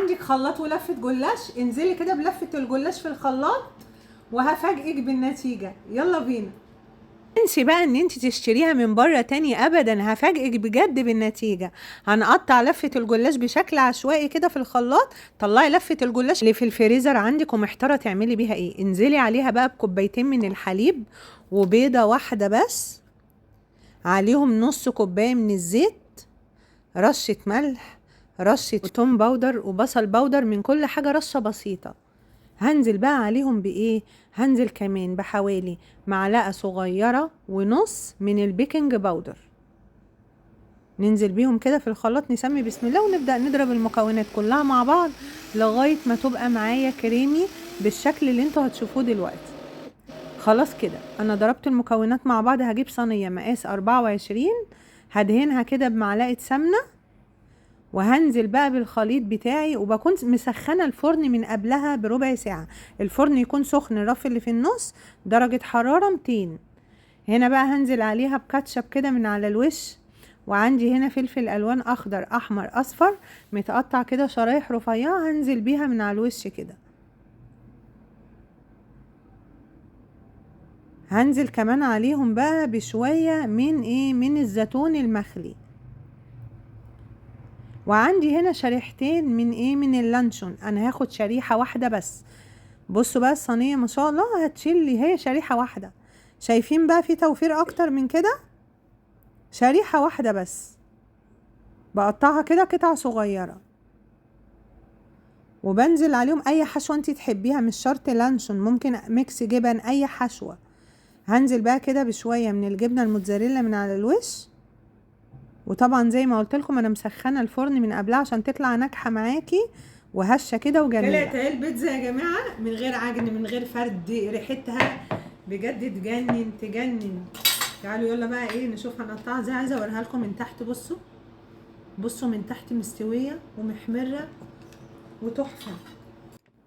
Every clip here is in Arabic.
عندك خلاط ولفه جلاش، انزلي كده بلفه الجلاش في الخلاط وهفاجئك بالنتيجه. يلا بينا. انسي بقى ان انت تشتريها من بره تاني ابدا، هفاجئك بجد بالنتيجه. هنقطع لفه الجلاش بشكل عشوائي كده في الخلاط. طلعي لفه الجلاش اللي في الفريزر عندك ومحتاره تعملي بيها ايه، انزلي عليها بقى بكوبايتين من الحليب وبيضه واحده بس، عليهم نص كوبايه من الزيت، رشه ملح، رشه توم باودر وبصل باودر، من كل حاجه رشه بسيطه. هنزل بقى عليهم بايه، هنزل كمان بحوالي معلقه صغيره ونص من البيكنج باودر. ننزل بيهم كده في الخلاط، نسمي بسم الله ونبدا نضرب المكونات كلها مع بعض لغايه ما تبقى معايا كريمي بالشكل اللي انتوا هتشوفوه دلوقتي. خلاص كده انا ضربت المكونات مع بعض. هجيب صينيه مقاس 24، هدهنها كده بمعلقه سمنه، وهنزل بقى بالخليط بتاعي. وبكون مسخنه الفرن من قبلها بربع ساعه، الفرن يكون سخن، الرف اللي في النص درجه حراره 200. هنا بقى هنزل عليها بكاتشب كده من على الوش، وعندي هنا فلفل الوان اخضر احمر اصفر متقطع كده شرايح رفيعه، هنزل بيها من على الوش كده. هنزل كمان عليهم بقى بشويه من الزيتون المخلي، وعندي هنا شريحتين من اللانشون. انا هاخد شريحه واحده بس. بصوا بقى الصينيه ما شاء الله هتشيل لي هي شريحه واحده. شايفين بقى في توفير اكتر من كده؟ شريحه واحده بس. بقطعها كده قطع صغيره، وبنزل عليهم اي حشوه انت تحبيها، مش شرط لانشون، ممكن ميكس جبن، اي حشوه. هنزل بقى كده بشويه من الجبنه الموتزاريلا من على الوش. وطبعا زي ما قلت لكم انا مسخنه الفرن من قبلها عشان تطلع ناجحه معاكي وهشه كده وجميله. طلعت اهي البيتزا يا جماعه من غير عجن من غير فرد، ريحتها بجد تجنن تجنن. تعالوا يلا بقى نشوف هنقطعها ازاي. عايزه اوريها لكم من تحت. بصوا من تحت مستويه ومحمره وتحفه.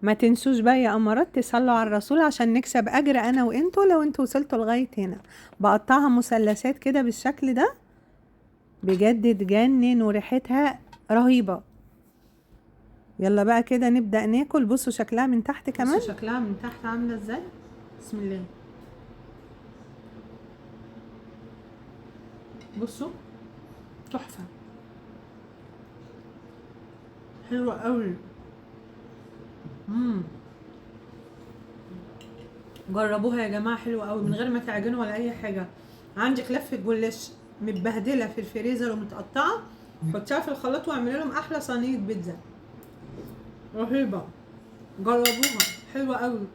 ما تنسوش بقى يا امارات تصلوا على الرسول عشان نكسب اجر انا وانتوا لو انتوا وصلتوا لغايه هنا. بقطعها مثلثات كده بالشكل ده، بجد تجنن وريحتها رهيبه. يلا بقى كده نبدأ ناكل. بصوا شكلها من تحت كمان، بصوا شكلها من تحت عاملة ازاي. بسم الله. بصوا تحفة، حلوة قوي. جربوها يا جماعة، حلوة قوي من غير ما تعجنوا ولا اي حاجة. عندك لفة جلاش متبهدلة في الفريزر ومتقطعة، حطيها في الخلاط واعملي لهم احلى صينية بيتزا رهيبة. جربوها حلوة قوي.